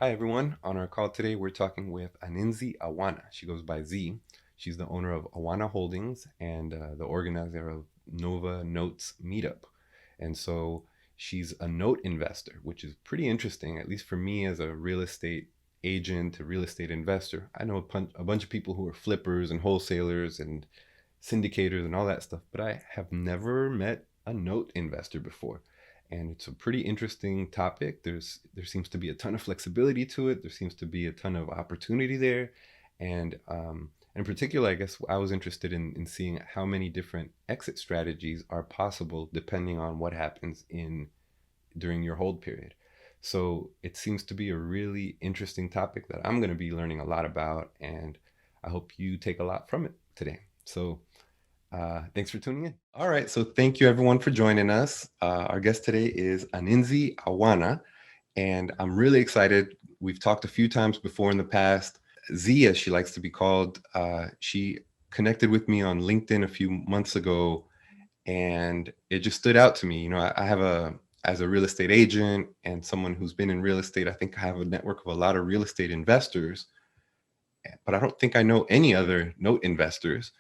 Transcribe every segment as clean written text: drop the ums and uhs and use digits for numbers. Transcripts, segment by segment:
Hi, everyone. On our call today, we're talking with Aninze Awanna. She goes by Z. She's the owner of Awanna Holdings and the organizer of Nova Notes Meetup. And so she's a note investor, which is pretty interesting, at least for me as a real estate agent, a real estate investor. I know a bunch of people who are flippers and wholesalers and syndicators and all that stuff, but I have never met a note investor before. And it's a pretty interesting topic. There seems to be a ton of flexibility to it. There seems to be a ton of opportunity there, and in particular, I guess I was interested in seeing how many different exit strategies are possible depending on what happens in during your hold period. So it seems to be a really interesting topic that I'm going to be learning a lot about, and I hope you take a lot from it today. So thanks for tuning in. All right, so thank you everyone for joining us. Our guest today is Aninze Awanna, and I'm really excited. We've talked a few times before in the past. Z, as she likes to be called, she connected with me on LinkedIn a few months ago, and it just stood out to me. I have as a real estate agent and someone who's been in real estate, I think I have a network of a lot of real estate investors, but I don't think I know any other note investors.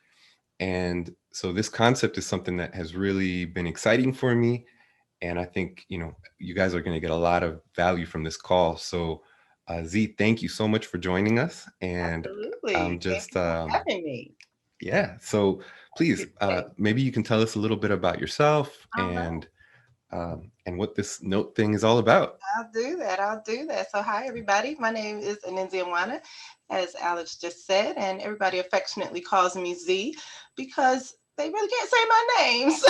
And so this concept is something that has really been exciting for me. And I think, you guys are going to get a lot of value from this call. So, Z, thank you so much for joining us. And I'm Absolutely. Thank just, you for having me. yeah. So please, Okay. maybe you can tell us a little bit about yourself Uh-huh. and what this note thing is all about. I'll do that. I'll do that. So, hi, everybody. My name is Aninze Awanna, as Alex just said, and everybody affectionately calls me Z because they really can't say my names.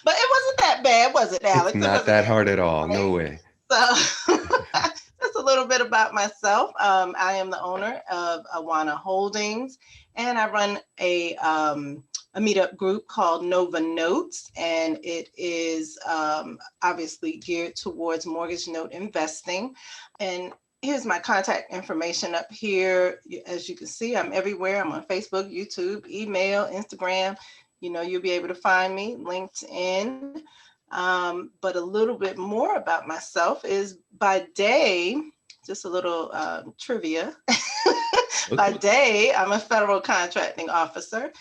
But it wasn't that bad, was it, It's Alex? It not wasn't that that hard at all. bad, right? No way. So, just a little bit about myself. I am the owner of Awanna Holdings, and I run a meetup group called Nova Notes, and it is obviously geared towards mortgage note investing. And here's my contact information up here. As you can see, I'm everywhere. I'm on Facebook, YouTube, email, Instagram. You'll be able to find me, LinkedIn. But a little bit more about myself is by day, just a little trivia. By Okay. day, I'm a federal contracting officer.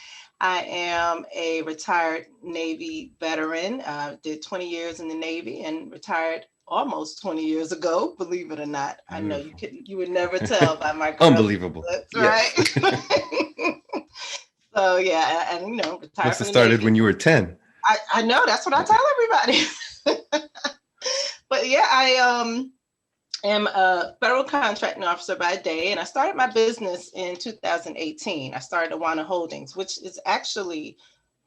I am a retired Navy veteran. Did 20 years in the Navy and retired almost 20 years ago, believe it or not. I know Beautiful. you would never tell by my girly Unbelievable. looks, right? Yes. So yeah, and retired Must from have the started Navy. when you were 10. I know that's what I Okay. tell everybody. But yeah, I am a federal contracting officer by day, and I started my business in 2018. I started Awanna Holdings, which is actually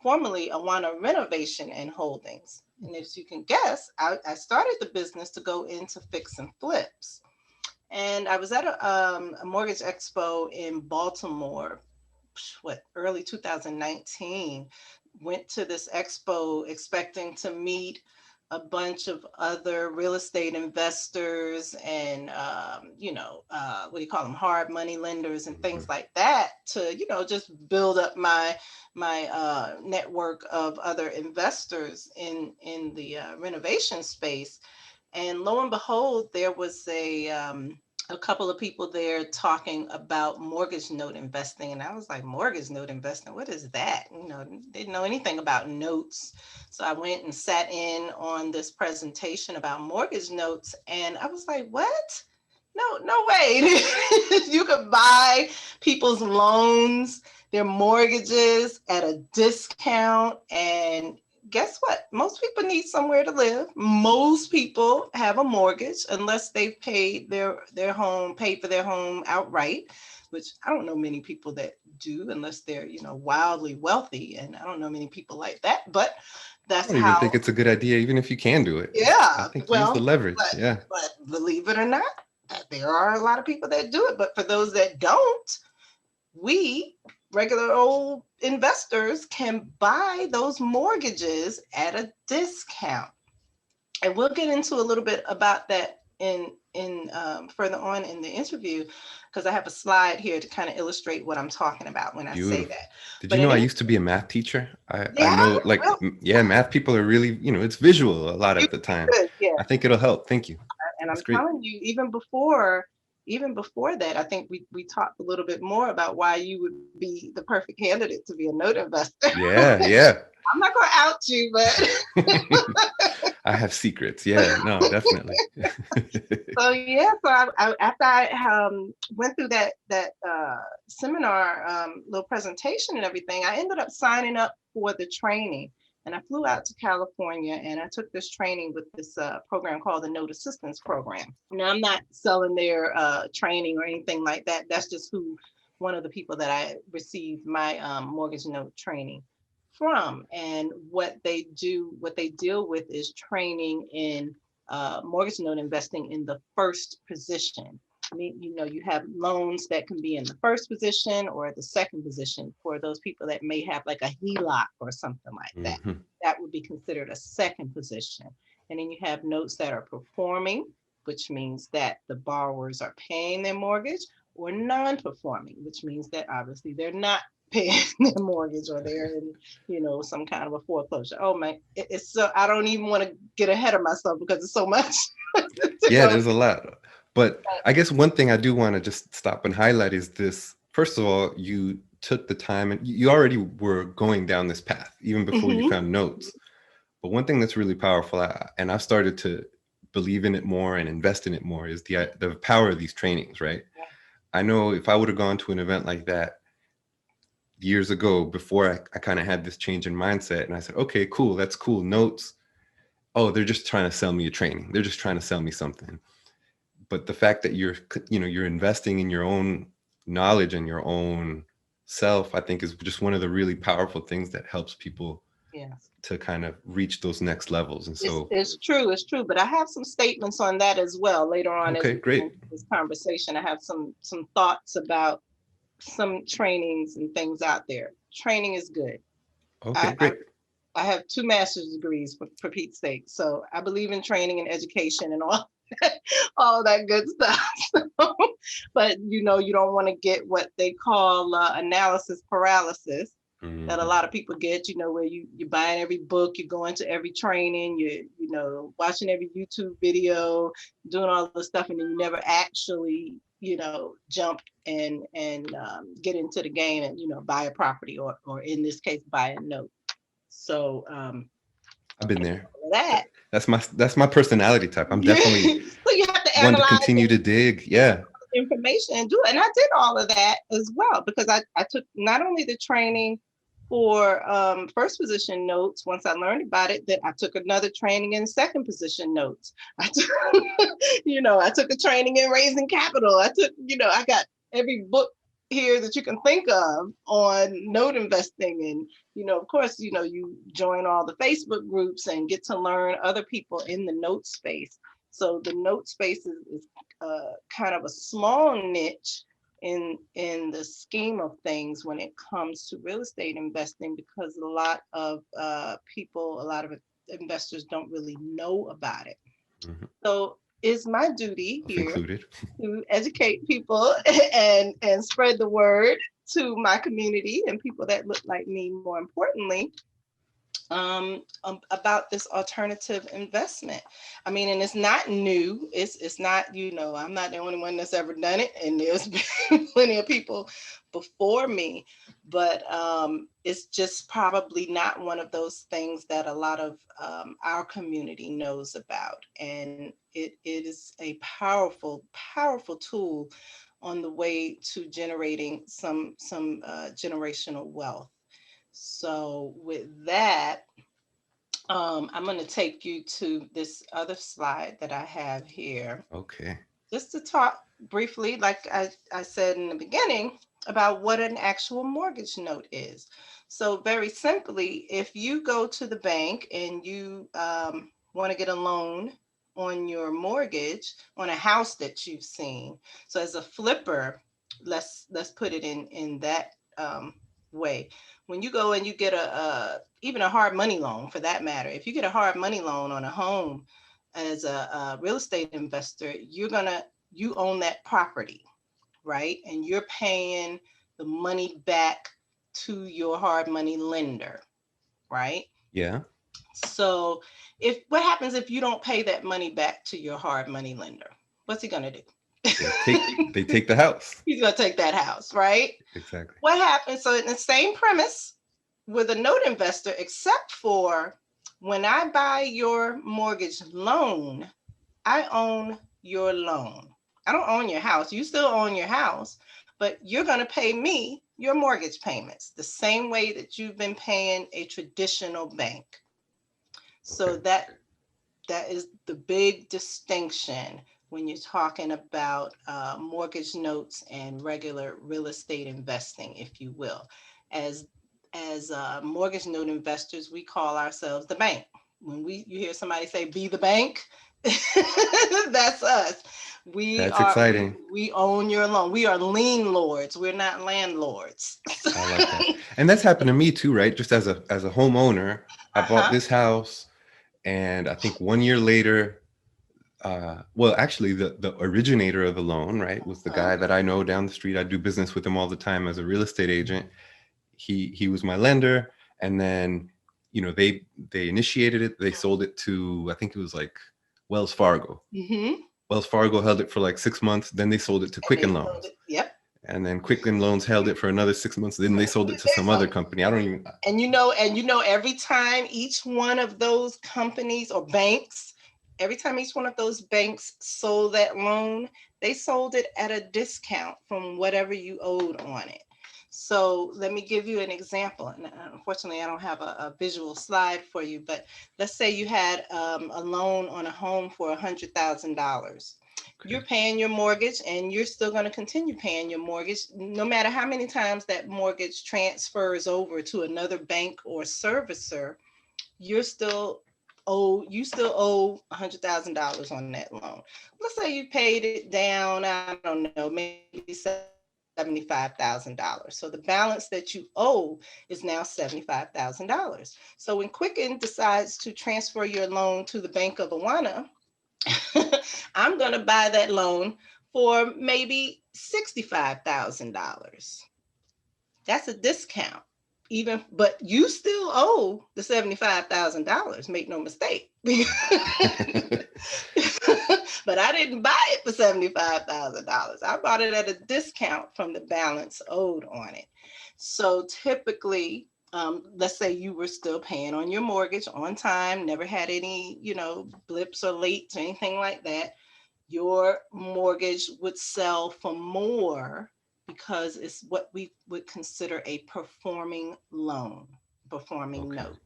formerly Awanna Renovation and Holdings. And as you can guess, I started the business to go into fix and flips. And I was at a mortgage expo in Baltimore, early 2019. Went to this expo expecting to meet a bunch of other real estate investors and what do you call them, hard money lenders and things Mhm. like that, to just build up my network of other investors in the renovation space. And lo and behold, there was a couple of people there talking about mortgage note investing. And I was like, mortgage note investing, what is that? Didn't know anything about notes. So I went and sat in on this presentation about mortgage notes. And I was like, what? No, no way. You could buy people's loans, their mortgages at a discount. And guess what? Most people need somewhere to live. Most people have a mortgage unless they've paid paid for their home outright, which I don't know many people that do unless they're, wildly wealthy. And I don't know many people like that, but I that's don't even how, think it's a good idea, even if you can do it. I yeah. think use the Well, leverage. but Yeah. believe it or not, there are a lot of people that do it. But for those that don't, we regular old investors can buy those mortgages at a discount. And we'll get into a little bit about that in further on in the interview, because I have a slide here to kind of illustrate what I'm talking about when I say Beautiful. that. Did But you know in I any, used to be a math teacher? I yeah, know, like, well, yeah, math people are really, it's visual a lot you of the time. could, yeah. I think it'll help. Thank you. I'm That's great. telling you, even before that, I think we talked a little bit more about why you would be the perfect candidate to be a note investor. Yeah, yeah. I'm not going to out you, but I have secrets. Yeah, no, definitely. so yeah, so after I went through that seminar, little presentation and everything, I ended up signing up for the training, and I flew out to California, and I took this training with this program called the Note Assistance Program. Now I'm not selling their training or anything like that. That's just who one of the people that I received my mortgage note training from, and what they deal with is training in mortgage note investing in the first position. I mean, you have loans that can be in the first position or the second position for those people that may have like a HELOC or something like that. Hmm. That would be considered a second position. And then you have notes that are performing, which means that the borrowers are paying their mortgage, or non-performing, which means that obviously they're not paying their mortgage, or they're in, some kind of a foreclosure. Oh my, it's so, I don't even want to get ahead of myself because it's so much to Yeah, go. there's a lot. But I guess one thing I do want to just stop and highlight is this. First of all, you took the time and you already were going down this path even before you Hmm. found notes. But one thing that's really powerful, and I've started to believe in it more and invest in it more, is the power of these trainings, right? I know if I would have gone to an event like that years ago, before I kind of had this change in mindset, and I said, okay, cool, that's cool. Notes. Oh, they're just trying to sell me a training. They're just trying to sell me something. But the fact that you're investing in your own knowledge and your own self, I think is just one of the really powerful things that helps people Yes. to kind of reach those next levels. And It's, so, it's true, it's true. But I have some statements on that as well later on as okay, we get great. into this conversation. I have some thoughts about some trainings and things out there. Training is good. Okay, I, I great. I have two master's degrees for Pete's sake. So I believe in training and education and all all that good stuff. So, but you don't want to get what they call analysis paralysis that a Hmm. lot of people get, where you're buying every book, you're going to every training, you watching every YouTube video, doing all this stuff, and then you never actually, jump and get into the game and buy a property, or in this case buy a note. So I've been there. that That's my personality type. I'm definitely so you have to one to analyze continue to dig. Yeah. information and do it. And I did all of that as well because I took not only the training for first position notes. Once I learned about it, then I took another training in second position notes. I took, I took a training in raising capital. I got every book here that you can think of on note investing. And, of course, you join all the Facebook groups and get to learn other people in the note space. So the note space is kind of a small niche in the scheme of things when it comes to real estate investing, because a lot of people, a lot of investors don't really know about it. Hmm. So it's my duty Self here included. to educate people and spread the word to my community and people that look like me, more importantly, about this alternative investment. I mean, and it's not new. It's not, I'm not the only one that's ever done it, and there's been plenty of people before me. But it's just probably not one of those things that a lot of our community knows about, and it is a powerful, powerful tool on the way to generating some generational wealth. So with that, I'm going to take you to this other slide that I have here, Okay. just to talk briefly, like I said in the beginning, about what an actual mortgage note is. So, very simply, if you go to the bank and you want to get a loan on your mortgage on a house that you've seen, so as a flipper, let's put it in that way. When you go and you get a even a hard money loan, for that matter, if you get a hard money loan on a home as a real estate investor, you own that property, right? And you're paying the money back to your hard money lender, right? Yeah. So if what happens if you don't pay that money back to your hard money lender? What's he gonna do? They take the house. He's gonna take that house, right? Exactly. What happens? So in the same premise with a note investor, except for when I buy your mortgage loan, I own your loan. I don't own your house. You still own your house, but you're going to pay me your mortgage payments the same way that you've been paying a traditional bank. Okay. So that is the big distinction when you're talking about mortgage notes and regular real estate investing, if you will. As mortgage note investors, we call ourselves the bank. When you hear somebody say "be the bank," that's us. We That's are exciting. we own your loan. We are lien lords. We're not landlords. I like that. And that's happened to me too, right? Just as a homeowner, I bought Uh-huh. this house, and I think 1 year later, well, actually, the originator of the loan, right, was the Uh-huh. guy that I know down the street. I do business with him all the time as a real estate agent. He was my lender, and then they initiated it. They sold it to, I think it was like Wells Fargo. Mm-hmm. Wells Fargo held it for like 6 months. Then they sold it to And they Quicken sold Loans, it. Yep. and then Quicken Loans held it for another 6 months. Then they sold it to some other company. I don't even. Every time each one of those companies or banks, every time each one of those banks sold that loan, they sold it at a discount from whatever you owed on it. So let me give you an example. And unfortunately, I don't have a visual slide for you, but let's say you had a loan on a home for $100,000. You're Okay. paying your mortgage and you're still going to continue paying your mortgage no matter how many times that mortgage transfers over to another bank or servicer. You still owe $100,000 on that loan. Let's say you paid it down, I don't know, maybe $75,000. So the balance that you owe is now $75,000. So when Quicken decides to transfer your loan to the Bank of Awanna, I'm going to buy that loan for maybe $65,000. That's a discount. Even but you still owe the $75,000, make no mistake. But I didn't buy it for $75,000. I bought it at a discount from the balance owed on it. So typically, let's say you were still paying on your mortgage on time, never had any, blips or late or anything like that. Your mortgage would sell for more because it's what we would consider a performing loan, performing Okay. note.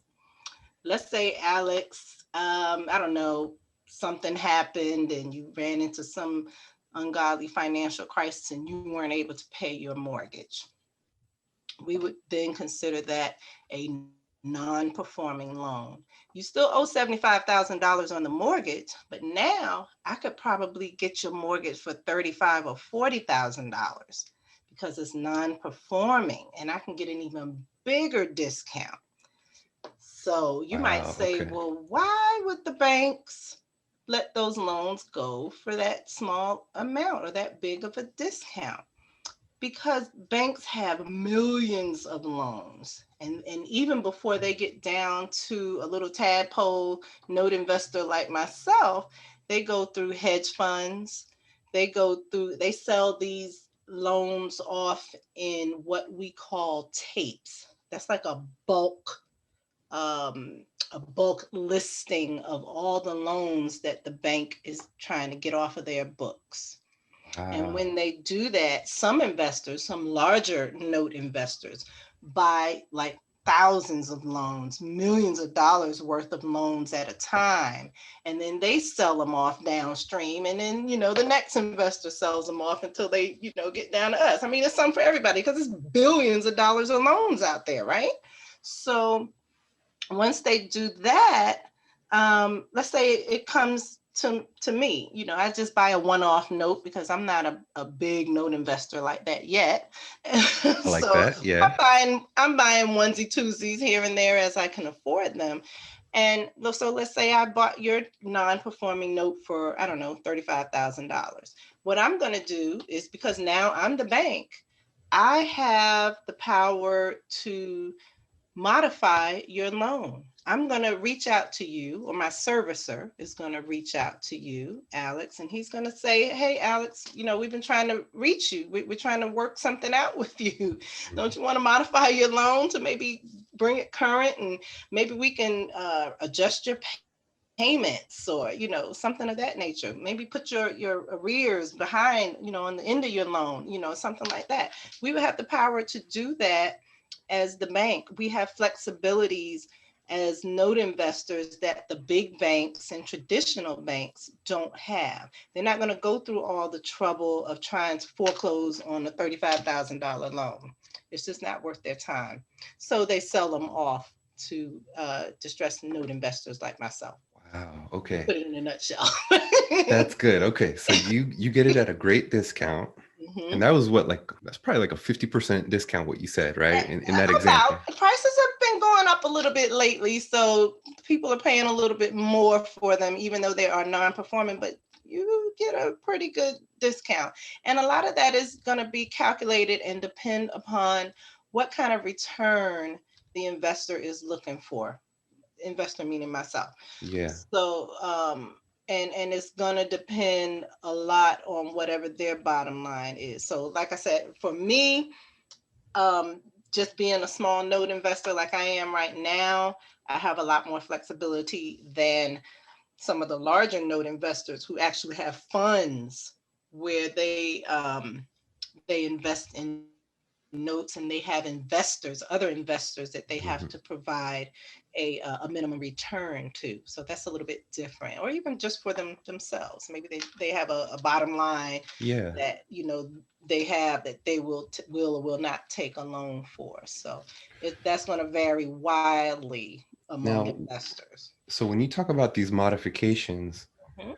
Let's say, Alex, I don't know, something happened and you ran into some ungodly financial crisis and you weren't able to pay your mortgage. We would then consider that a non-performing loan. You still owe $75,000 on the mortgage, but now I could probably get your mortgage for $35,000 or $40,000 because it's non-performing, and I can get an even bigger discount. So you might Wow. say, Okay. well, why would the banks let those loans go for that small amount or that big of a discount? Because banks have millions of loans. And even before they get down to a little tadpole note investor like myself, they go through hedge funds. They sell these loans off in what we call tapes. That's like a bulk listing of all the loans that the bank is trying to get off of their books. And Wow. when they do that, some investors, some larger note investors, buy like thousands of loans, millions of dollars worth of loans at a time. And then they sell them off downstream. And then, the next investor sells them off until they, get down to us. I mean, it's something for everybody because it's billions of dollars of loans out there, right? So once they do that, let's say it comes to me, I just buy a one-off note because I'm not a big note investor like that yet. I like So that. Yeah. I'm buying onesie twosies here and there as I can afford them. And so let's say I bought your non-performing note for, I don't know, $35,000. What I'm going to do is, because now I'm the bank, I have the power to modify your loan. I'm going to reach out to you, or my servicer is going to reach out to you, Alex, and he's going to say, hey, Alex, we've been trying to reach you. We're trying to work something out with you. Don't Mhm. you want to modify your loan to maybe bring it current, and maybe we can adjust your payments, or something of that nature. Maybe put your arrears behind, on the end of your loan, something like that. We would have the power to do that. As the bank, we have flexibilities as note investors that the big banks and traditional banks don't have. They're not going to go through all the trouble of trying to foreclose on a $35,000 loan. It's just not worth their time. So they sell them off to distressed note investors like myself, Wow. to Okay. put it in a nutshell. That's good. Okay. So you get it at a great discount. And hmm that was what, like, that's probably like a 50% discount, what you said, right? In that example. About prices have been going up a little bit lately, so people are paying a little bit more for them, even though they are non-performing. But you get a pretty good discount, and a lot of that is going to be calculated and depend upon what kind of return the investor is looking for. Investor meaning myself. Yeah. So, and it's gonna depend a lot on whatever their bottom line is. So, like I said, for me, um, just being a small note investor like I am right now, I have a lot more flexibility than some of the larger note investors who actually have funds where they invest in notes, and they have investors, other investors that they have to Hmm. provide a minimum return to. So that's a little bit different, or even just for themselves. Maybe they have a bottom line Yeah. that they have that they will or will not take a loan for. So that's going to vary wildly among Now, investors. so when you talk about these modifications, Mhm,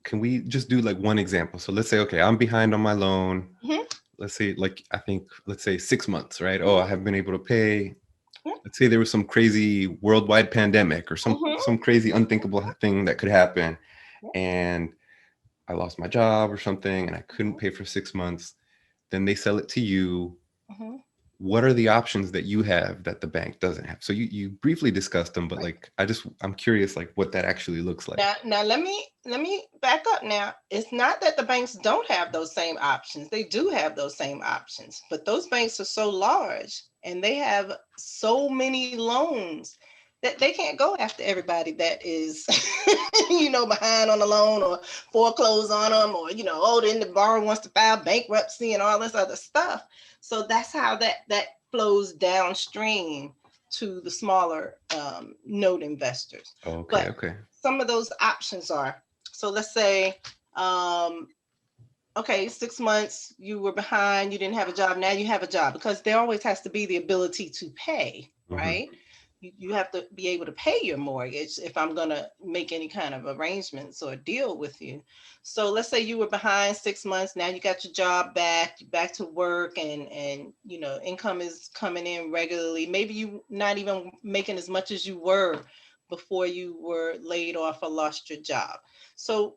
can we just do like one example? So let's say, okay, I'm behind on my loan. mhm, Let's say, like, I think, let's say 6 months, right? Oh, I mhm, haven't been able to pay. mhm, Let's say there was some crazy worldwide pandemic or some mhm, some crazy unthinkable thing that could happen, and I lost my job or something, and I couldn't mhm, pay for 6 months. Then they sell it to you. mhm. What are the options that you have that the bank doesn't have? So you briefly discussed them, but, Right. like, I'm curious, like, what that actually looks like. Now let me back up. Now, it's not that the banks don't have those same options. They do have those same options, but those banks are so large and they have so many loans that they can't go after everybody that is behind on the loan, or foreclose on them, or oh, then the borrower wants to file bankruptcy and all this other stuff. So that's how that flows downstream to the smaller note investors. Okay, But okay. some of those options are, so let's say, um, okay, 6 months you were behind, you didn't have a job, now you have a job, because there always has to be the ability to pay, Hmm. right? You have to be able to pay your mortgage if I'm going to make any kind of arrangements or deal with you. So let's say you were behind 6 months, now you got your job back, you're back to work, and income is coming in regularly. Maybe you not even making as much as you were before you were laid off or lost your job. So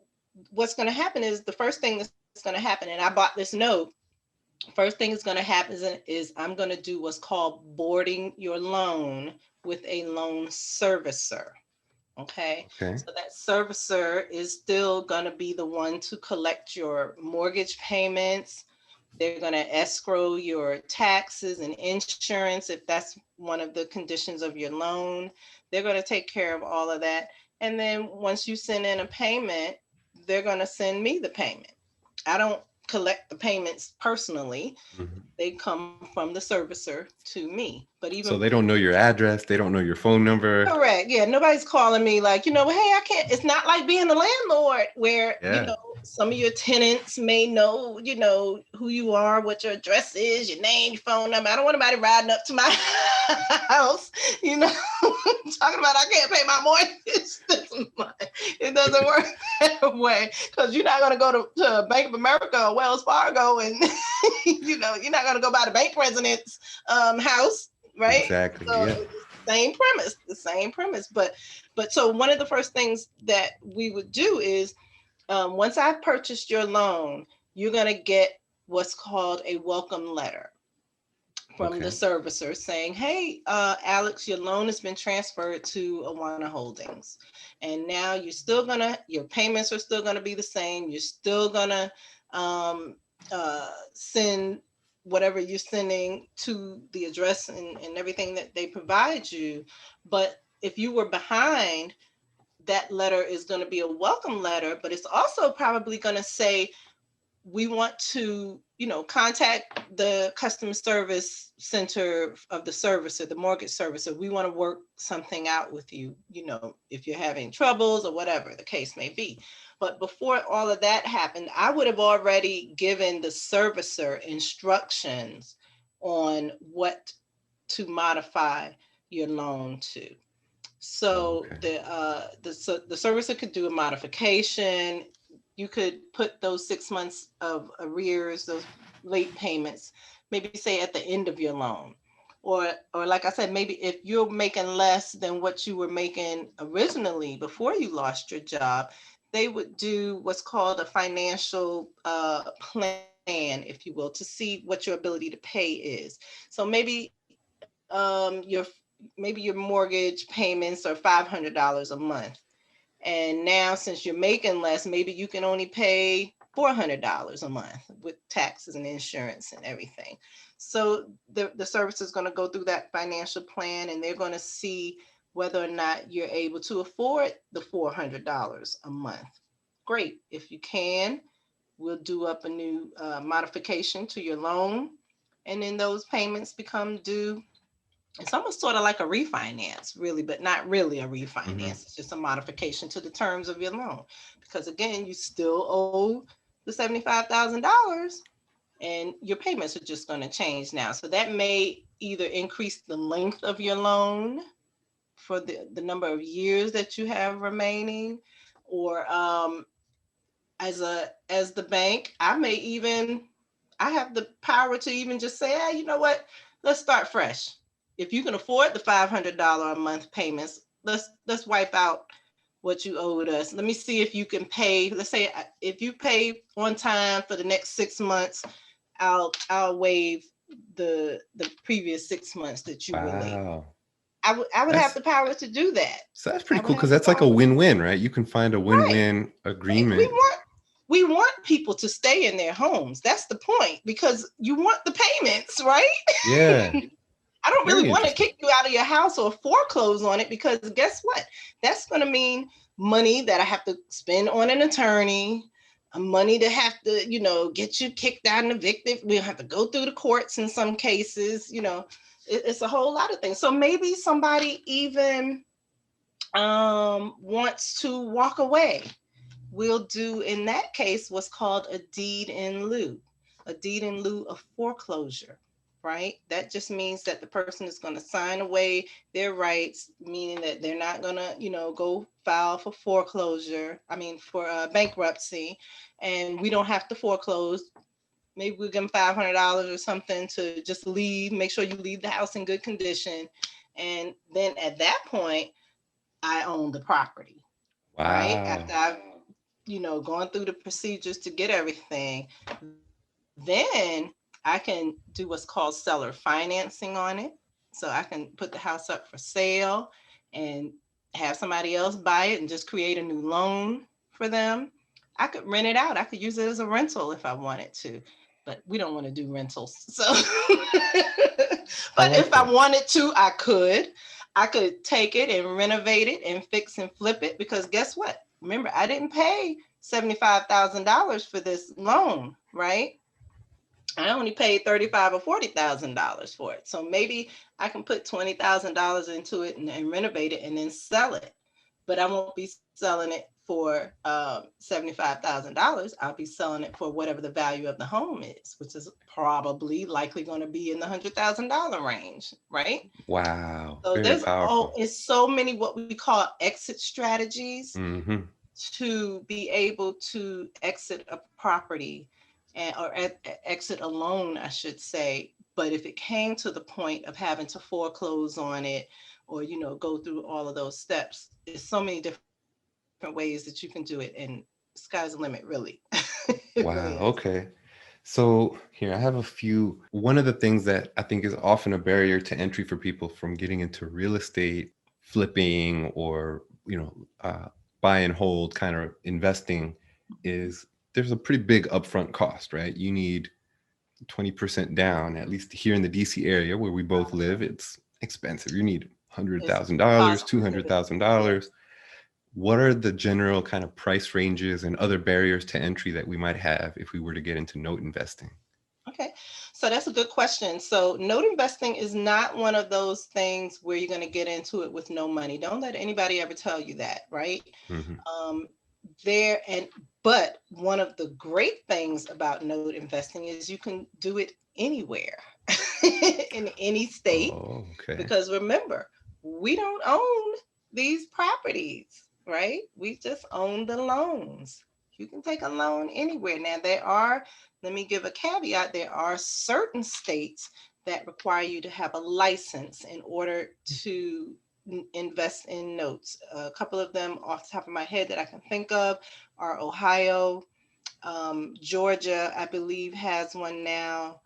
what's going to happen is, the first thing that's going to happen, and I bought this note, first thing that's going to happen is I'm going to do what's called boarding your loan with a loan servicer. Okay. Okay. So that servicer is still going to be the one to collect your mortgage payments. They're going to escrow your taxes and insurance if that's one of the conditions of your loan. They're going to take care of all of that. And then once you send in a payment, they're going to send me the payment. I don't collect the payments personally. Hmm. They come from the servicer to me. But even So they don't know your address, they don't know your phone number. correct. Yeah, nobody's calling me like, hey, I can't. It's not like being a landlord where, Yeah. some of your tenants may know, who you are, what your address is, your name, your phone number. I don't want anybody riding up to my house, talking about I can't pay my mortgage. It doesn't work that way, because you're not going to go to Bank of America or Wells Fargo, and, you're not going to go by the bank president's house, right? Exactly. So Yeah. the same premise. But so one of the first things that we would do is, once I've purchased your loan, you're going to get what's called a welcome letter. from the Okay. servicer saying, "Hey, Alex, your loan has been transferred to Awanna Holdings, and now your payments are still gonna be the same. You're still gonna um, send whatever you're sending to the address and everything that they provide you. But if you were behind, that letter is going to be a welcome letter, but it's also probably going to say, we want to, contact the customer service center of the servicer, the mortgage servicer. We want to work something out with you, if you're having troubles or whatever the case may be." But before all of that happened, I would have already given the servicer instructions on what to modify your loan to. So Okay. the servicer could do a modification. You could put those 6 months of arrears, those late payments, maybe say at the end of your loan. Or like I said, maybe if you're making less than what you were making originally before you lost your job, they would do what's called a financial plan, if you will, to see what your ability to pay is. So maybe your mortgage payments are $500 a month. And now, since you're making less, maybe you can only pay $400 a month with taxes and insurance and everything. So the service is going to go through that financial plan, and they're going to see whether or not you're able to afford the $400 a month. Great. If you can, we'll do up a new modification to your loan. And then those payments become due. It's almost sort of like a refinance, really, but not really a Mm-hmm. refinance. It's just a modification to the terms of your loan. Because again, you still owe the $75,000, and your payments are just going to change now. So that may either increase the length of your loan for the number of years that you have remaining, or as the bank, I have the power to even just say, "Hey, you know what? Let's start fresh. If you can afford the $500 a month payments, let's wipe out what you owed us. Let me see if you can pay. Let's say if you pay on time for the next 6 months, I'll waive the previous 6 months that you were late." Wow. I would have That's the power to do that. so that's I pretty would cool because have the that's like a power. win-win, right? You can find a Right. win-win Right. We agreement. want we want people to stay in their homes. That's the point, because you want the payments, right? Yeah. I don't really Very want to interesting. kick you out of your house or foreclose on it, because guess what? That's going to mean money that I have to spend on an attorney, money to have to, get you kicked out and evicted. We'll have to go through the courts in some cases. It's a whole lot of things. So maybe somebody even wants to walk away. We'll do in that case what's called a deed in lieu, a deed in lieu of foreclosure, right? That just means that the person is going to sign away their rights, meaning that they're not going to, go file for foreclosure, I mean, for bankruptcy, and we don't have to foreclose. Maybe we give them $500 or something to just leave, make sure you leave the house in good condition. And then at that point, I own the property, right? Wow. After I've going through the procedures to get everything, then I can do what's called seller financing on it. So I can put the house up for sale and have somebody else buy it and just create a new loan for them. I could rent it out. I could use it as a rental if I wanted to, but we don't want to do rentals. So, I but like if I that. wanted to, I could. I could take it and renovate it and fix and flip it, because guess what? Remember, I didn't pay $75,000 for this loan, right? I only paid 35 or $40,000 for it. So maybe I can put $20,000 into it and renovate it and then sell it. But I won't be selling it for $75,000. I'll be selling it for whatever the value of the home is, which is probably likely going to be in the $100,000 range, right? Wow. So Very there's powerful. it's so many what we call exit strategies Mm-hmm. to be able to exit a property, or exit a loan, I should say. But if it came to the point of having to foreclose on it, or go through all of those steps, there's so many different ways that you can do it, and sky's the limit, really. It really is. Wow. Okay. So here I have a few. One of the things that I think is often a barrier to entry for people from getting into real estate, flipping, or buy and hold kind of investing is there's a pretty big upfront cost, right? You need 20% down, at least here in the DC area where we both live. It's expensive. You need It's $100,000, cost two hundred prohibitive. thousand Yeah. dollars. What are the general kind of price ranges and other barriers to entry that we might have if we were to get into note investing? Okay, so that's a good question. So, note investing is not one of those things where you're going to get into it with no money. Don't let anybody ever tell you that, right? Hmm. Um, there and but one of the great things about note investing is you can do it anywhere in any state, Oh, okay. because remember, we don't own these properties, right? We just own the loans. You can take a loan anywhere. Now, let me give a caveat, there are certain states that require you to have a license in order to invest in notes. A couple of them off the top of my head that I can think of are Ohio, Georgia, I believe, has one now.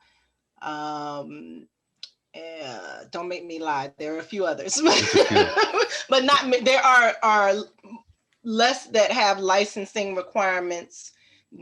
Um, don't make me lie. There are a few others, There's a few. but not. There are less that have licensing requirements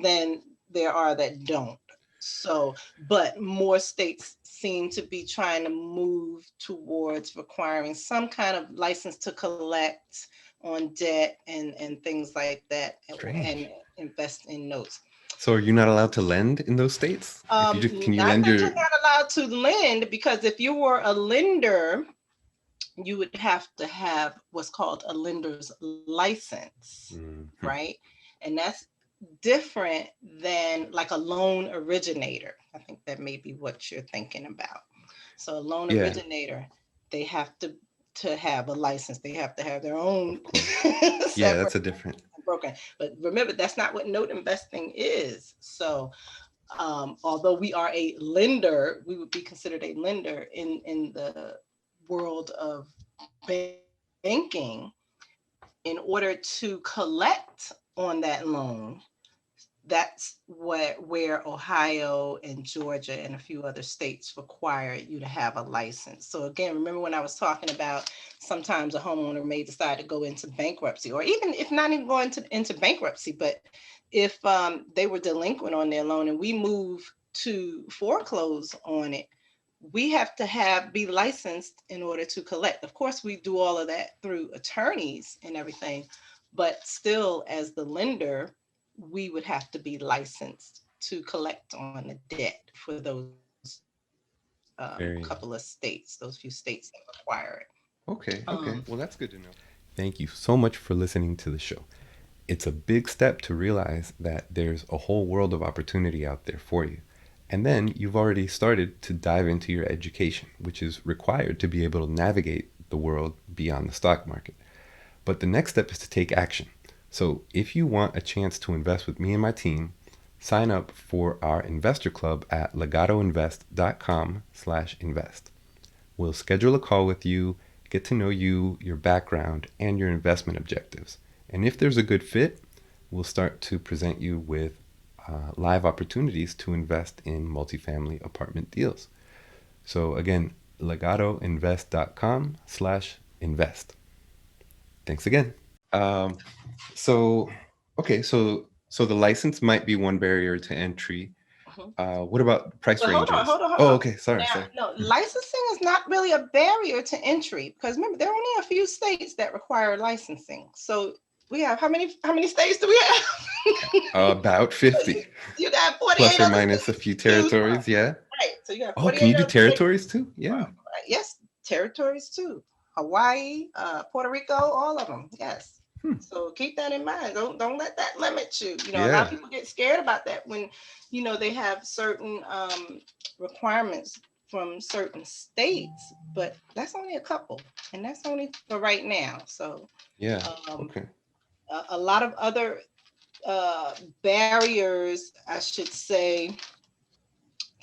than there are that don't. So, but more states seem to be trying to move towards requiring some kind of license to collect on debt and things like that, and Strange. invest in notes. So are you not allowed to lend in those states? If you just, can you Not lend that your? you're not allowed to lend, because if you were a lender, you would have to have what's called a lender's license, Mhm. right? And that's different than like a loan originator. I think that may be what you're thinking about. So a loan Yeah, originator, they have to have a license. They have to have their own of course. Yeah, separate that's a different. broken. But remember, that's not what note investing is. So although we are a lender, we would be considered a lender in the world of banking. In order to collect on that loan, that's where Ohio and Georgia and a few other states require you to have a license. So again, remember when I was talking about sometimes a homeowner may decide to go into bankruptcy, or even if not even going into bankruptcy, but if they were delinquent on their loan and we move to foreclose on it, we have to have be licensed in order to collect. Of course, we do all of that through attorneys and everything, but still, as the lender, we would have to be licensed to collect on the debt for those couple of states, Very. those few states that require it. Okay, Um, okay. Well, that's good to know. Thank you so much for listening to the show. It's a big step to realize that there's a whole world of opportunity out there for you. And then you've already started to dive into your education, which is required to be able to navigate the world beyond the stock market. But the next step is to take action. So if you want a chance to invest with me and my team, sign up for our investor club at legatoinvest.com/invest. We'll schedule a call with you, get to know you, your background, and your investment objectives. And if there's a good fit, we'll start to present you with live opportunities to invest in multifamily apartment deals. So again, legatoinvest.com/invest. Thanks again. Um, so, okay, so the license might be one barrier to entry. mhm. What about price But hold on, ranges? hold on, hold Oh, on. okay, sorry, Now, sorry. no, licensing is not really a barrier to entry, because remember, there are only a few states that require licensing. So we have how many states do we have? About So 50, you got plus 48 or other minus a states few to choose from. territories. Yeah. Right. So you have Oh, can you 48 do other states. territories too? Yeah. Yes, territories too. Hawaii, Puerto Rico, all of them. Yes. Hmm. So keep that in mind. Don't let that limit you. A lot of Yeah. people get scared about that when they have certain requirements from certain states, but that's only a couple, and that's only for right now. So Yeah. um, Okay. a lot of other uh, barriers, I should say,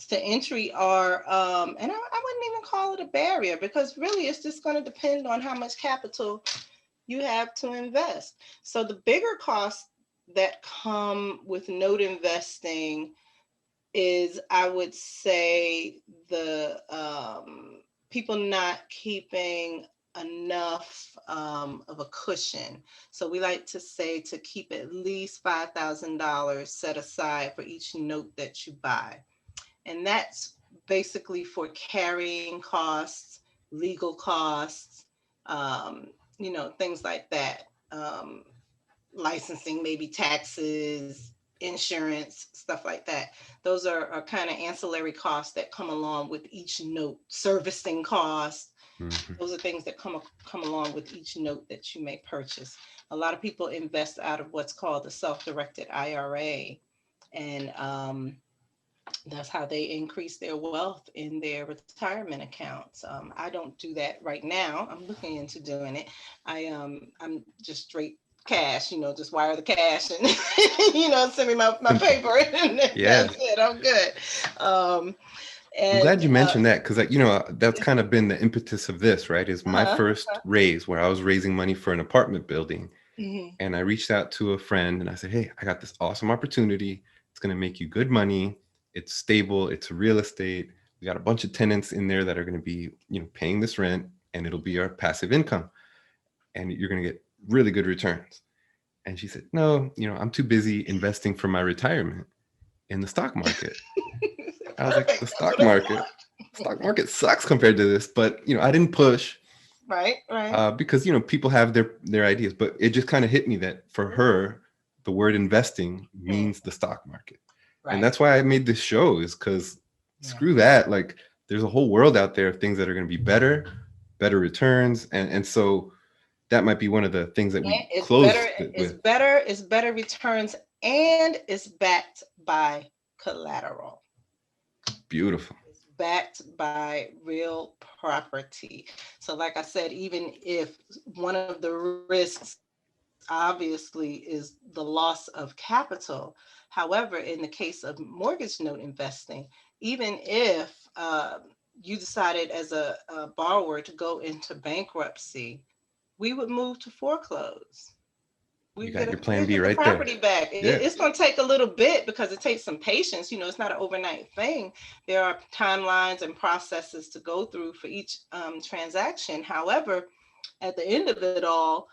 to entry are, and I wouldn't even call it a barrier, because really it's just going to depend on how much capital you have to invest. So the bigger costs that come with note investing is, I would say, the people not keeping enough of a cushion. So we like to say to keep at least $5,000 set aside for each note that you buy. And that's basically for carrying costs, legal costs, um, things like that. Licensing, maybe taxes, insurance, stuff like that. Those are kind of ancillary costs that come along with each note. Servicing costs. Hmm. Those are things that come along with each note that you may purchase. A lot of people invest out of what's called the self-directed IRA, and that's how they increase their wealth in their retirement accounts. I don't do that right now. I'm looking into doing it. I'm just straight cash, just wire the cash and send me my Simple. paper and Yeah. that's it. I'm good. Um, I'm glad and you mentioned that because, like, that's kind of been the impetus of this, right? Is my uh-huh. first raise where I was raising money for an apartment building. Hmm. And I reached out to a friend and I said, "Hey, I got this awesome opportunity. It's going to make you good money. It's stable. It's real estate. We got a bunch of tenants in there that are going to be, paying this rent, and it'll be our passive income. And you're going to get really good returns." And she said, "No, I'm too busy investing for my retirement in the stock market." I was like, Perfect. "The That's stock what I market, want. stock market sucks compared to this." But I didn't push Right, right. because people have their ideas. But it just kind of hit me that for her, the word investing Mm, means the stock market, and right. that's why I made this show. Is because Yeah. screw that. Like, there's a whole world out there of things that are going to be better returns, and so that might be one of the things that we And it's better, close it it's with. better, it's better returns, and it's backed by collateral. Beautiful. It's backed by real property. So, like I said, even if one of the risks obviously is the loss of capital, however, in the case of mortgage note investing, even if you decided as a borrower to go into bankruptcy, we would move to foreclose. You we got get your a, plan we'll B get the right there. property back. Yeah. It's going to take a little bit because it takes some patience. It's not an overnight thing. There are timelines and processes to go through for each transaction. However, at the end of it all,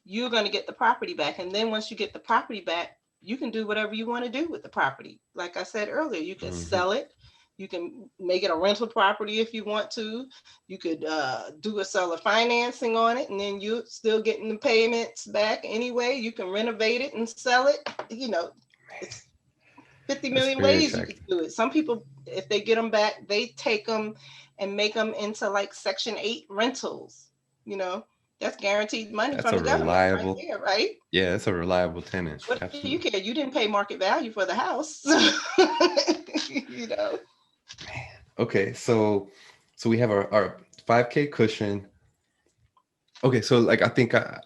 you're going to get the property back. And then once you get the property back, you can do whatever you want to do with the property. Like I said earlier, you can Hmm. sell it. You can make it a rental property if you want to. You could do a seller financing on it, and then you're still getting the payments back anyway. You can renovate it and sell it. It's 50 That's million very ways you could attractive. do it. Some people, if they get them back, they take them and make them into like Section 8 rentals. You know, that's guaranteed money That's from a the government right reliable, there, right? yeah, that's a reliable tenant. What do you Absolutely. care? You didn't pay market value for the house. you know. Okay, so we have our 5K cushion. Okay, so, like, I think I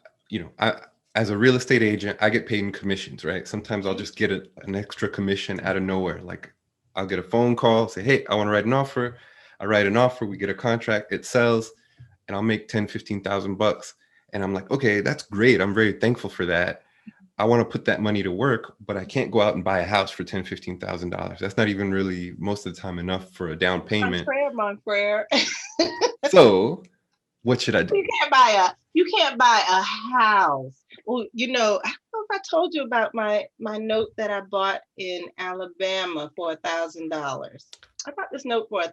as a real estate agent, I get paid in commissions, right? Sometimes I'll Mhm. just get an extra commission out of nowhere. Like, I'll get a phone call, say, "Hey, I want to write an offer." I write an offer, we get a contract, it sells, and I'll make 10, 15,000 bucks. And I'm like, "Okay, that's great. I'm very thankful for that. I want to put that money to work, but I can't go out and buy a house for 10, $15,000. That's not even really most of the time enough for a down payment. My prayer. So, what should I do?" You can't buy a house. Well, I don't know if I told you about my note that I bought in Alabama for $1,000. I bought this note for $1,000.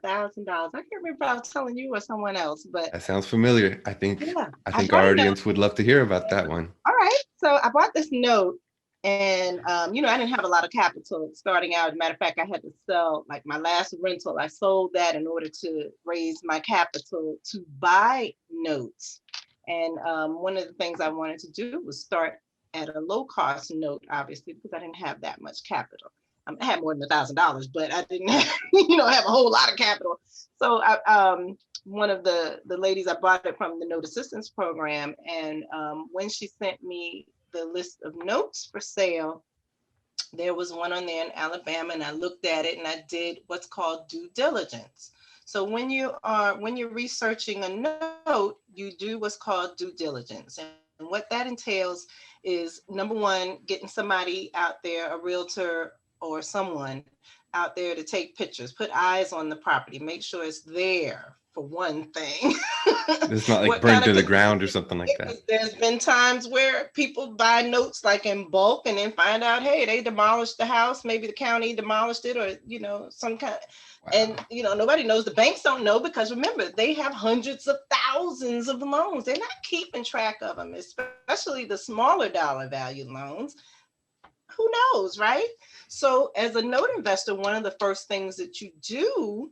I can't remember if I was telling you or someone else, but That sounds familiar. I think yeah, I I think bought our a note. audience would love to hear about that one. All right. So I bought this note, and I didn't have a lot of capital starting out. As a matter of fact, I had to sell like my last rental. I sold that in order to raise my capital to buy notes. And one of the things I wanted to do was start at a low cost note, obviously, because I didn't have that much capital. I had more than $1,000, but I didn't have, have a whole lot of capital. So one of the ladies, I bought it from the note assistance program, and when she sent me the list of notes for sale, there was one on there in Alabama, and I looked at it and I did what's called due diligence. So when you're researching a note, you do what's called due diligence. And what that entails is, number one, getting somebody out there, a realtor or someone, out there to take pictures, put eyes on the property, make sure it's there for one thing. It's not like What burned kind of to the condition ground or is something like it? that. Because there's been times where people buy notes like in bulk and then find out, hey, they demolished the house. Maybe the county demolished it, or some kind. Wow. And nobody knows. The banks don't know because remember, they have hundreds of thousands of loans. They're not keeping track of them, especially the smaller dollar value loans. Who knows, right? So, as a note investor, one of the first things that you do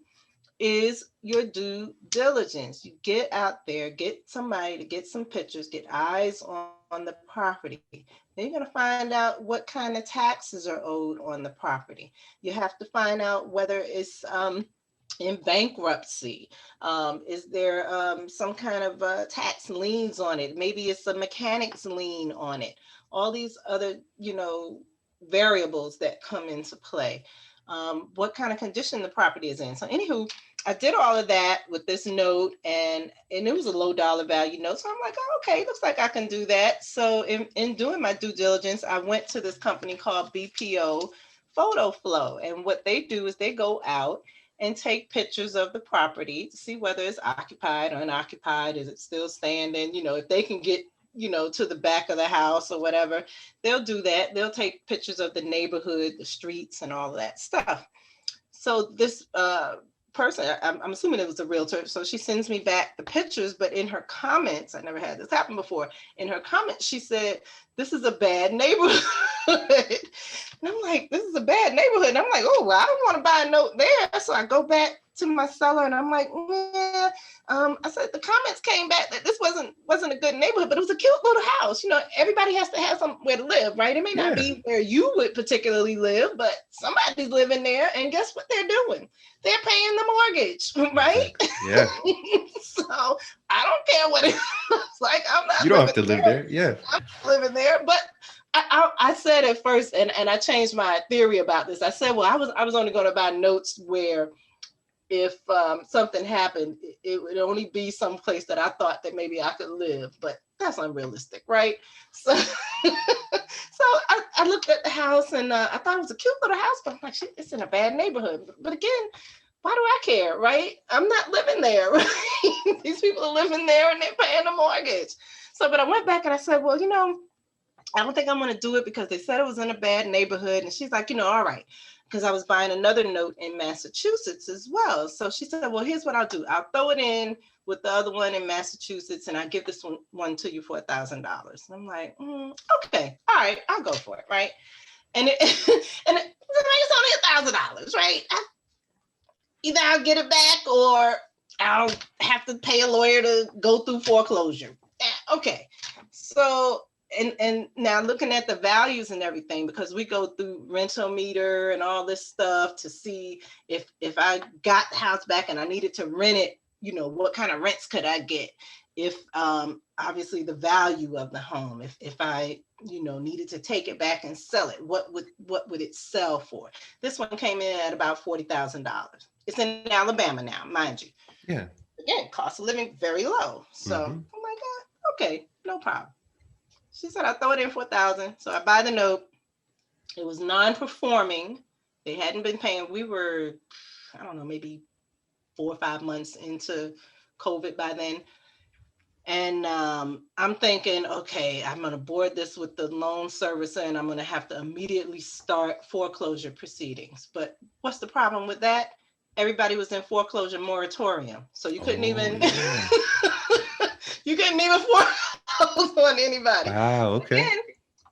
is your due diligence. You get out there, get somebody to get some pictures, get eyes on the property. Then you're going to find out what kind of taxes are owed on the property. You have to find out whether it's in bankruptcy. Is there some kind of tax liens on it? Maybe it's a mechanic's lien on it. All these other, variables that come into play. What kind of condition the property is in. So, anywho, I did all of that with this note, and it was a low dollar value note. So I'm like, oh, okay, looks like I can do that. So in doing my due diligence, I went to this company called BPO Photo Flow, and what they do is they go out and take pictures of the property to see whether it's occupied or unoccupied. Is it still standing? If they can get to the back of the house or whatever, they'll do that. They'll take pictures of the neighborhood, the streets, and all of that stuff. So this person, I'm assuming it was a realtor, so she sends me back the pictures, but in her comments, I never had this happen before. In her comments, she said, "This is a bad neighborhood." And I'm like, "This is a bad neighborhood." And I'm like, "Oh, well, I don't want to buy a note there." So I go back to my seller and I'm like, "Yeah." I said the comments came back that this wasn't a good neighborhood, but it was a cute little house. Everybody has to have somewhere to live, right? It may not Yeah. be where you would particularly live, but somebody's living there, and guess what they're doing? They're paying the mortgage, right? Exactly. Yeah. So I don't care what it looks like. I'm You not don't have living to live there. there. Yeah. I'm not living there. But I said at first, and I changed my theory about this. I said, well, I was only going to buy notes where if something happened, it would only be some place that I thought that maybe I could live, but that's unrealistic, right? So, so I looked at the house and I thought it was a cute little house, but I'm like, shit, it's in a bad neighborhood. But again, why do I care, right? I'm not living there, right? These people are living there and they're paying the mortgage. So, but I went back and I said, well, I don't think I'm going to do it because they said it was in a bad neighborhood. And she's like, all right. Because I was buying another note in Massachusetts as well. So she said, well, here's what I'll do. I'll throw it in with the other one in Massachusetts and I'll give this one to you for $1,000. I'm like, okay, all right, I'll go for it, right? And it's only $1,000, right? Either I'll get it back or I'll have to pay a lawyer to go through foreclosure. Okay. So and now looking at the values and everything, because we go through rental meter and all this stuff to see if I got the house back and I needed to rent it, what kind of rents could I get? If obviously the value of the home, if I needed to take it back and sell it, what would it sell for? This one came in at about $40,000. It's in Alabama now, mind you. Yeah. Again, cost of living very low. So Mm-hmm. I'm like, okay, no problem. She said I throw it in for 1,000. So I buy the note. It was non-performing. They hadn't been paying. We were, I don't know, maybe 4 or 5 months into COVID by then. And I'm thinking, okay, I'm going to board this with the loan servicer and I'm going to have to immediately start foreclosure proceedings. But what's the problem with that? Everybody was in foreclosure moratorium. So you couldn't Oh even yeah. you couldn't even foreclose on anybody. Wow. Okay. Again,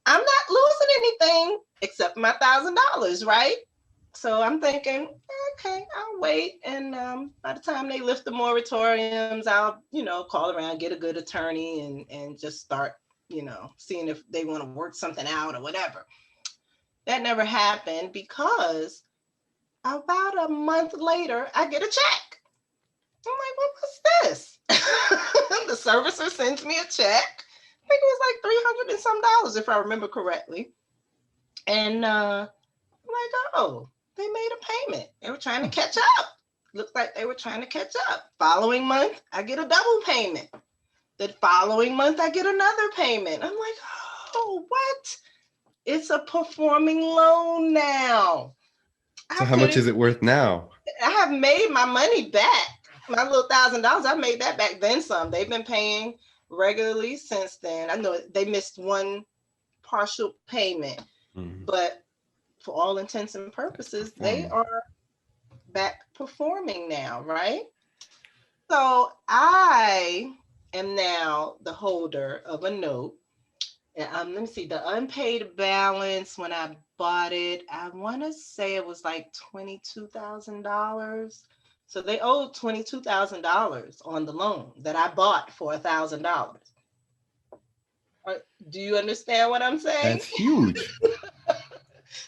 I'm not losing anything except my $1,000, right? So I'm thinking, okay, I'll wait. And by the time they lift the moratoriums, I'll, call around, get a good attorney and just start, seeing if they want to work something out or whatever. That never happened because about a month later, I get a check. I'm like, well, what's this? The servicer sends me a check. I think it was like 300 and some dollars, if I remember correctly. And I'm like, oh, they made a payment. They were trying to Huh. catch up. Looked like they were trying to catch up. Following month, I get a double payment. The following month, I get another payment. I'm like, oh, what? It's a performing loan now. So I how much couldn't. is it worth now? I have made my money back. My little $1,000, I made that back then some. They've been paying regularly since then. I know they missed one partial payment, Mhm. but for all intents and purposes, they Performing. are back performing now, right? So I am now the holder of a note. And, let me see, the unpaid balance when I bought it, I want to say it was like $22,000. So they owed $22,000 on the loan that I bought for $1,000. Do you understand what I'm saying? That's huge.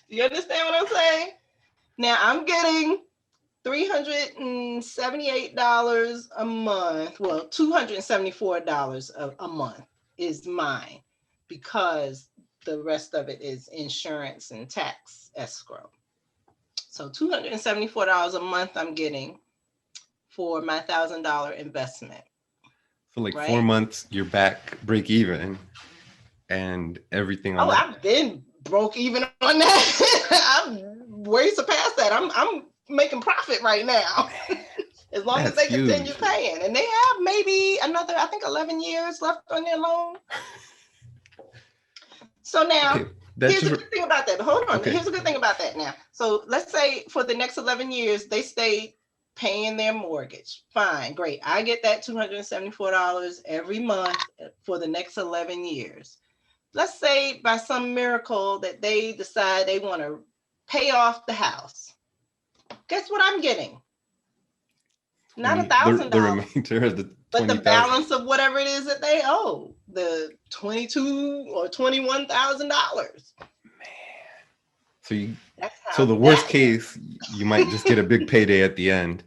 Do you understand what I'm saying? Now I'm getting $378 a month. Well, $274 a month is mine because the rest of it is insurance and tax escrow. So $274 a month I'm getting for my $1,000 investment, So like four right? months, you're back break even, and everything on Oh, that. I've been broke even on that. I'm way surpassed that. I'm making profit right now. As long as That's they continue huge. paying. And they have maybe another, I think, 11 years left on their loan. So now, Okay, that here's a just good thing about that. But hold on. okay. Here's a good thing about that now. So let's say for the next 11 years, they stay paying their mortgage. Fine, great. I get that $274 every month for the next 11 years. Let's say by some miracle that they decide they want to pay off the house. Guess what I'm getting? Not a 20 thousand the dollars. remainder of the But the 20,000. balance of whatever it is that they owe, the 22 or $21,000. So you That's so how the worst that case, you might just get a big payday at the end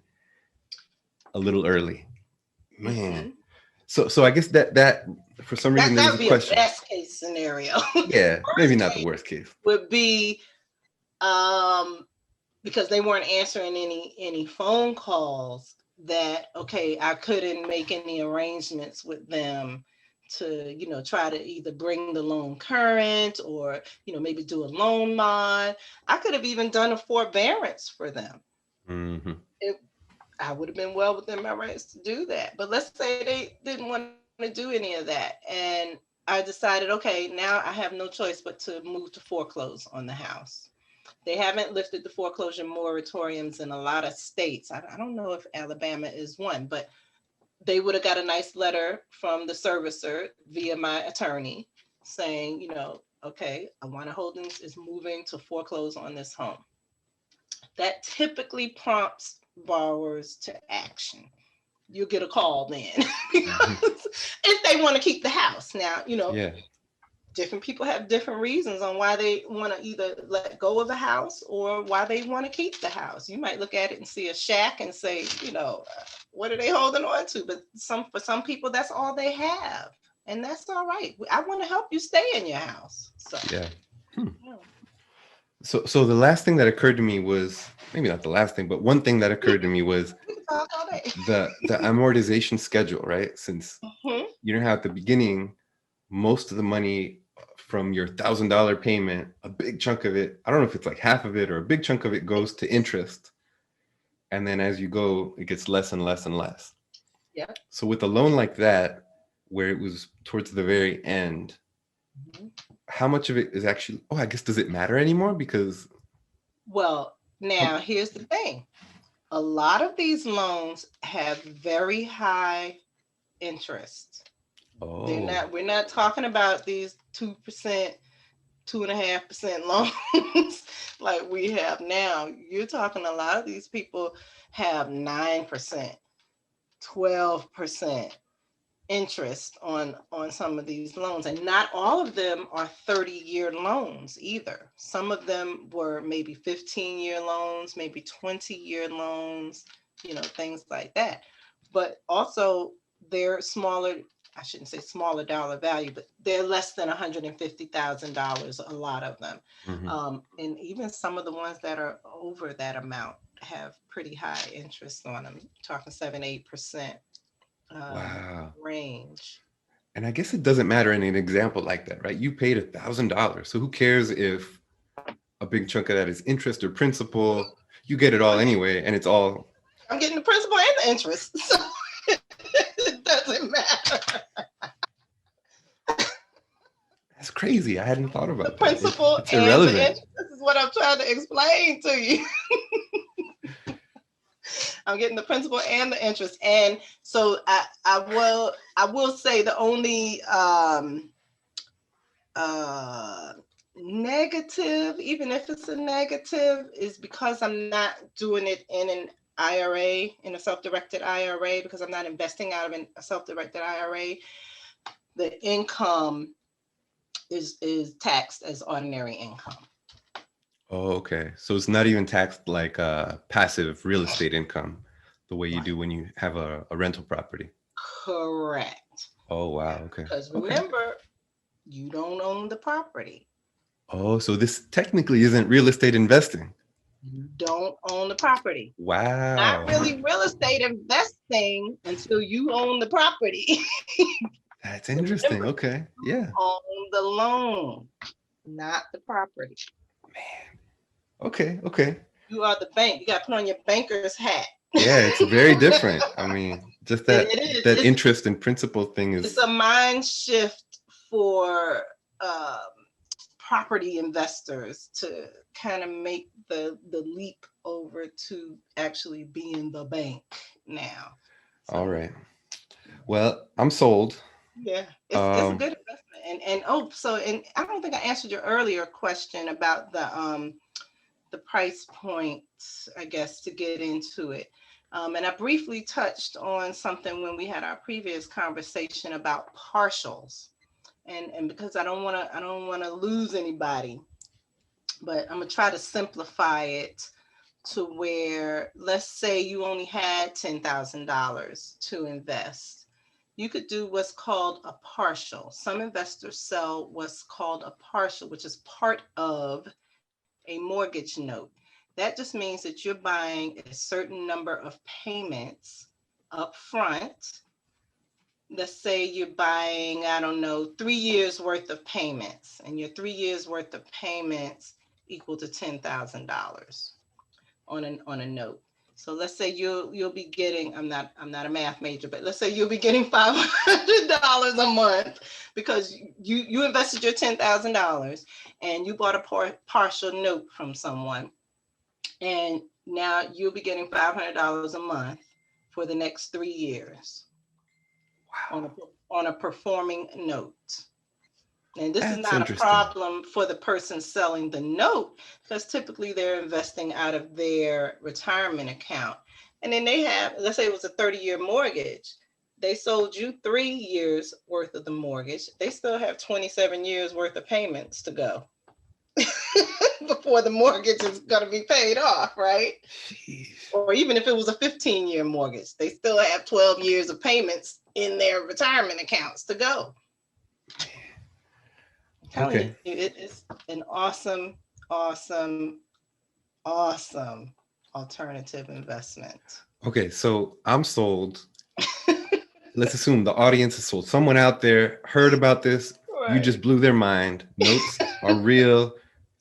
a little early. went. Man. So I guess that for some reason there That was a would be a question. best case scenario. Yeah, maybe Worst not the case worst case. would be um, because they weren't answering any phone calls that okay, I couldn't make any arrangements with them to try to either bring the loan current or maybe do a loan mod. I could have even done a forbearance for them. Hmm. It, I would have been well within my rights to do that. But let's say they didn't want to do any of that, and I decided, okay, now I have no choice but to move to foreclose on the house. They haven't lifted the foreclosure moratoriums in a lot of states. I don't know if Alabama is one, but they would have got a nice letter from the servicer via my attorney saying, okay, Awanna Holdings is moving to foreclose on this home. That typically prompts borrowers to action. You'll get a call then Hmm. because if they want to keep the house. Now, Yeah. different people have different reasons on why they want to either let go of a house or why they want to keep the house. You might look at it and see a shack and say, what are they holding on to? But for some people, that's all they have, and that's all right. I want to help you stay in your house. So, Yeah. Hmm. yeah. So the last thing that occurred to me was maybe not the last thing, but one thing that we, occurred to me was we can talk all day. the amortization schedule, right? Since Mhm. you know how at the beginning, most of the money from your $1,000 payment, a big chunk of it, I don't know if it's like half of it or a big chunk of it goes to interest. And then as you go, it gets less and less and less. Yep. So with a loan like that, where it was towards the very end, Mhm. how much of it is actually, oh, I guess, does it matter anymore? Because, Well, how, now here's the thing. A lot of these loans have very high interest. They're oh, not, we're not talking about these 2%, 2.5% loans like we have now. You're talking a lot of these people have 9%, 12% interest on some of these loans, and not all of them are 30-year loans either. Some of them were maybe 15-year loans, maybe 20-year loans, things like that. But also they're smaller. I shouldn't say smaller dollar value, but they're less than $150,000, a lot of them. hmm, And even some of the ones that are over that amount have pretty high interest on them, talking 7-8% um, wow. range. And I guess it doesn't matter in an example like that, right? You paid $1,000. So who cares if a big chunk of that is interest or principal? you get it all I'm getting, anyway, and it's all. I'm getting the principal and the interest, so it doesn't matter. That's crazy. I hadn't thought The about that. principal It's and the irrelevant. interest. This is what I'm trying to explain to you. I'm getting the principal and the interest, and so I will say the only uh, negative, even if it's a negative, is because I'm not doing it in an IRA, in a self-directed IRA, because I'm not investing out of a self-directed IRA. The income is taxed as ordinary income. Oh, okay. So it's not even taxed like passive real estate income, the way you Right. do when you have a rental property. Correct. Oh, wow. Okay. Because Okay. remember, you don't own the property. Oh, so this technically isn't real estate investing. You don't own the property. Not Wow. really real estate investing until you own the property. That's interesting. Remember, Okay. Yeah. own the loan, not the property. Man. Okay. Okay. You are the bank. You got to put on your banker's hat. Yeah, it's very different. I mean, just It is. that interest and principle thing It's is. a mind shift for um, property investors to kind of make the leap over to actually being the bank now. All So right. Well, I'm sold. yeah, it's a Um, good investment. And oh, so and I don't think I answered your earlier question about the price point, I guess, to get into it. And I briefly touched on something when we had our previous conversation about partials. And because I don't want to lose anybody, but I'm gonna try to simplify it to where, let's say you only had $10,000 to invest. You could do what's called a partial. Some investors sell what's called a partial, which is part of a mortgage note. That just means that you're buying a certain number of payments up front. Let's say you're buying, I don't know, 3 years worth of payments, and your 3 years worth of payments equal to $10,000 on a note. So let's say you'll be getting, I'm not a math major, but let's say you'll be getting $500 a month because you invested your $10,000 and you bought a partial note from someone, and now you'll be getting $500 a month for the next 3 years on a wow. on a performing note. And this is That's not a interesting. problem for the person selling the note because typically they're investing out of their retirement account. And then they have, let's say it was a 30-year mortgage. They sold you 3 years worth of the mortgage. They still have 27 years worth of payments to go before the mortgage is going to be paid off, right? Sheesh. Or even if it was a 15-year mortgage, they still have 12 years of payments in their retirement accounts to go. I'm telling you, Okay. it is an awesome, awesome, awesome alternative investment. Okay. So I'm sold. Let's assume the audience is sold. Someone out there heard about this. You just Right. blew their mind. Notes are real.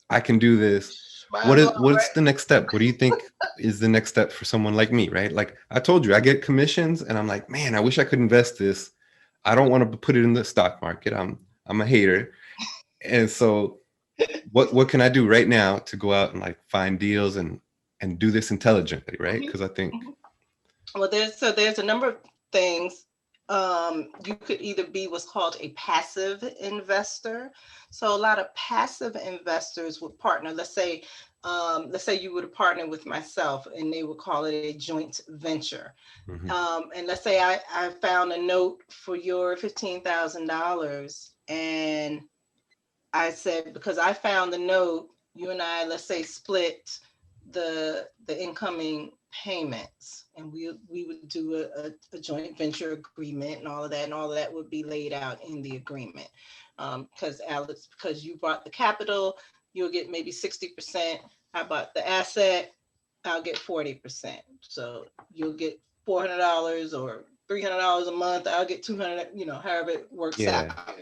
I can do this. Mind blown, What's right? the next step? What do you think is the next step for someone like me, right? Like I told you, I get commissions and I'm like, man, I wish I could invest this. I don't want to put it in the stock market. I'm a hater. And so what can I do right now to go out and like find deals and do this intelligently, right? Mhm, Because I think, mhm. Well, there's a number of things. You could either be what's called a passive investor. So a lot of passive investors would partner. Let's say you would partner with myself, and they would call it a joint venture. mhm. And let's say I found a note for your $15,000, and I said, because I found the note, you and I, let's say, split the incoming payments, and we would do a joint venture agreement and all of that, and all of that would be laid out in the agreement. Because Alex, because you brought the capital, you'll get maybe 60%. I bought the asset, I'll get 40%. So you'll get $400 or $300 a month. I'll get 200. However it works Yeah. out.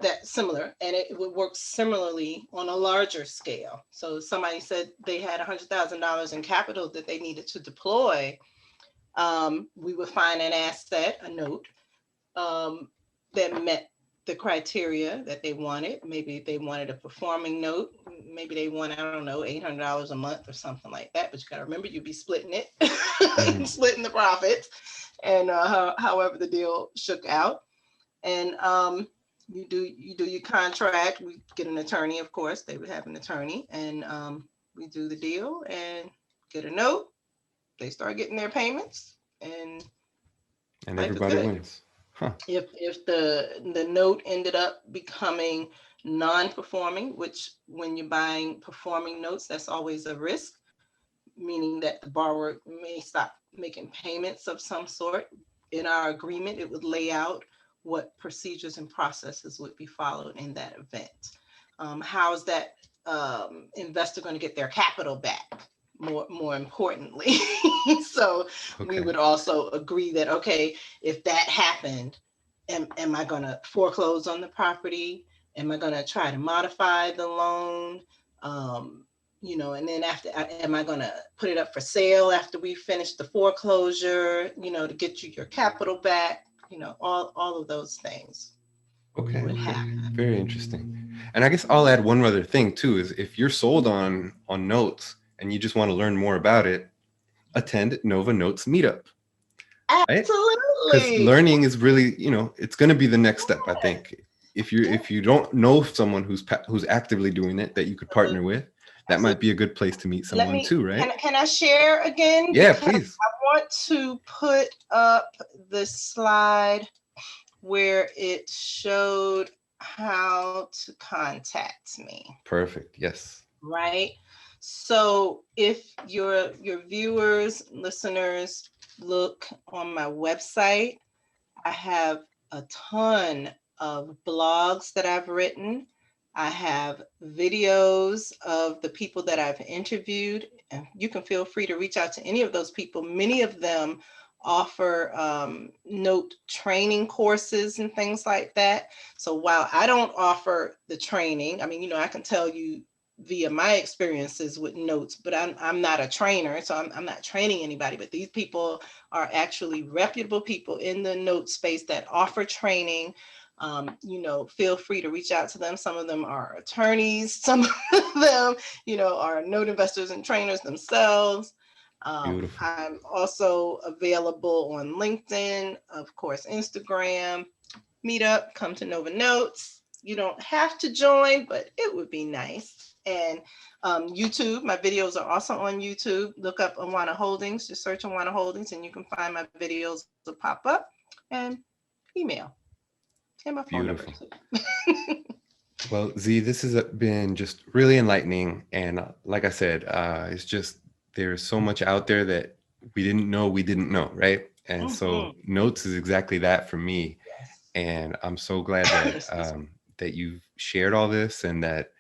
that similar, and it would work similarly on a larger scale. So somebody said they had $100,000 in capital that they needed to deploy. We would find an asset, a note, um, that met the criteria that they wanted. Maybe they wanted a performing note. Maybe they want, I don't know, $800 a month or something like that. But you got to remember, you'd be splitting it, Hmm. splitting the profits, and however the deal shook out. And you do your contract. We get an attorney, of course. They would have an attorney, and we do the deal and get a note. They start getting their payments, and And life is everybody good. wins. Huh. If the note ended up becoming non-performing, which when you're buying performing notes, that's always a risk, meaning that the borrower may stop making payments of some sort. In our agreement, it would lay out what procedures and processes would be followed in that event. How is that investor going to get their capital back? More importantly, so we Okay. would also agree that, okay, if that happened, am I going to foreclose on the property? Am I going to try to modify the loan? Um, and then after, am I going to put it up for sale after we finish the foreclosure, to get you your capital back? All of those things Okay. would Okay. happen. Very interesting. And I guess I'll add one other thing too is if you're sold on notes and you just want to learn more about it, attend Nova Notes meetup, right? Because Absolutely. learning is really, it's going to be the next step, I think. If you don't know someone who's actively doing it that you could partner with, that might Absolutely. be a good place to meet Let someone me too, can right? can I share again, Yeah, because please. I want to put up the slide where it showed how to contact me, Perfect. Yes. right? So if your viewers, listeners look on my website, I have a ton of blogs that I've written. I have videos of the people that I've interviewed, and you can feel free to reach out to any of those people. Many of them offer note training courses and things like that. So while I don't offer the training, I mean, I can tell you via my experiences with notes, but I'm not a trainer, so I'm not training anybody. But these people are actually reputable people in the note space that offer training. Feel free to reach out to them. Some of them are attorneys, some of them, are note investors and trainers themselves. Beautiful. I'm also available on LinkedIn, of course, Instagram, Meetup, come to Nova Notes. You don't have to join, but it would be nice. And YouTube, my videos are also on YouTube. Look up Awanna Holdings, just search Awanna Holdings, and you can find my videos will pop up. And email and my phone number Beautiful. too. Well, Z, this has been just really enlightening. And like I said, it's just there's so much out there that we didn't know, right? And Hmm. so notes is exactly that for me. Yes. And I'm so glad that Excuse me. that you've shared all this and that.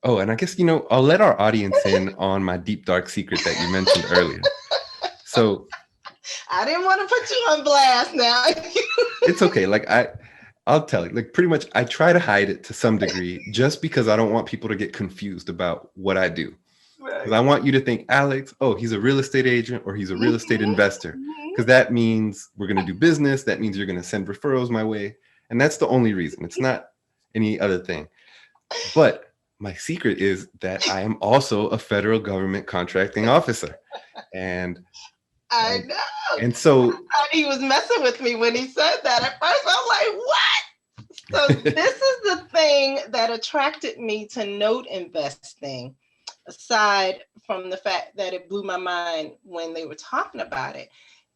Oh, and I guess I'll let our audience in on my deep dark secret that you mentioned earlier. So I didn't want to put you on blast now. it's okay. Like I'll tell you, like pretty much I try to hide it to some degree just because I don't want people to get confused about what I do. Because I Right. want you to think, Alex, oh, he's a real estate agent or he's a real estate Hmm. investor. Because that means we're going to do business. That means you're going to send referrals my way. And that's the only reason. It's not any other thing. But my secret is that I am also a federal government contracting officer. And I and know. and so Thought he was messing with me when he said that. At first, I was like, what? So this is the thing that attracted me to note investing, aside from the fact that it blew my mind when they were talking about it,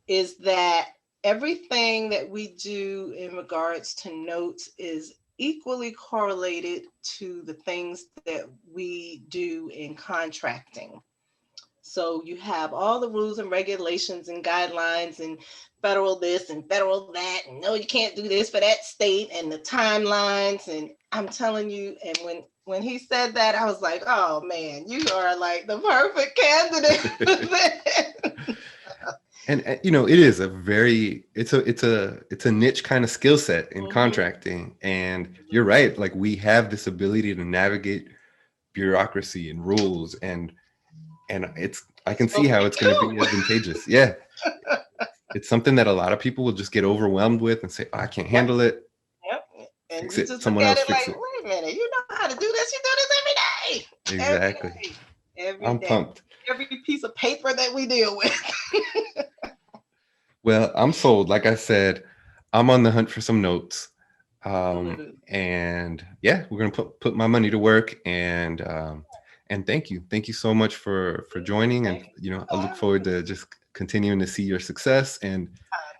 is that everything that we do in regards to notes is equally correlated to the things that we do in contracting. So you have all the rules and regulations and guidelines and federal this and federal that, and no, you can't do this for that state, and the timelines. And I'm telling you, and when he said that, I was like, oh man, you are like the perfect candidate for this. And you know, it is a very it's a niche kind of skill set in Hmm. contracting. And you're right, like we have this ability to navigate bureaucracy and rules, and it's I can That's see what how we it's going to do. be advantageous. Yeah, it's something that a lot of people will just get overwhelmed with and say, oh, I can't Yep, handle it. yep. And Fix you it. just look Someone at else it like, fix it. wait a minute, you know how to do this? You do this every Exactly. day, every I'm day, pumped. every piece of paper that we deal with. Well, I'm sold. Like I said, I'm on the hunt for some notes. Absolutely. And yeah, we're gonna put my money to work. And thank you so much for joining. And Thank you you know, I for look having forward me. to just continuing to see your success. And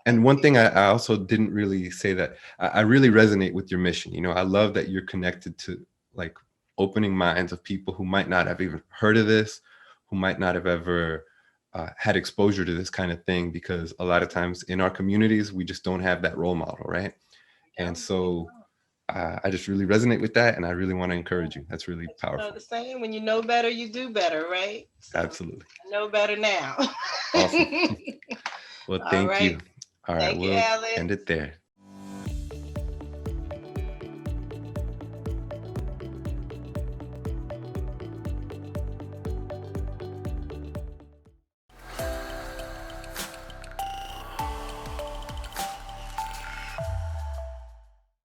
Thank one you. thing I also didn't really say that I really resonate with your mission. You know, I love that you're connected to like opening minds of people who might not have even heard of this, who might not have ever had exposure to this kind of thing, because a lot of times in our communities we just don't have that role model, right? And Yeah, we so don't. I just really resonate with that, and I really want to encourage you. That's really But you know powerful. the saying, when you know better, you do better, right? So Absolutely. I know better now. Awesome. Well, All thank right. you. All right, Thank you, we'll Alex. end it there.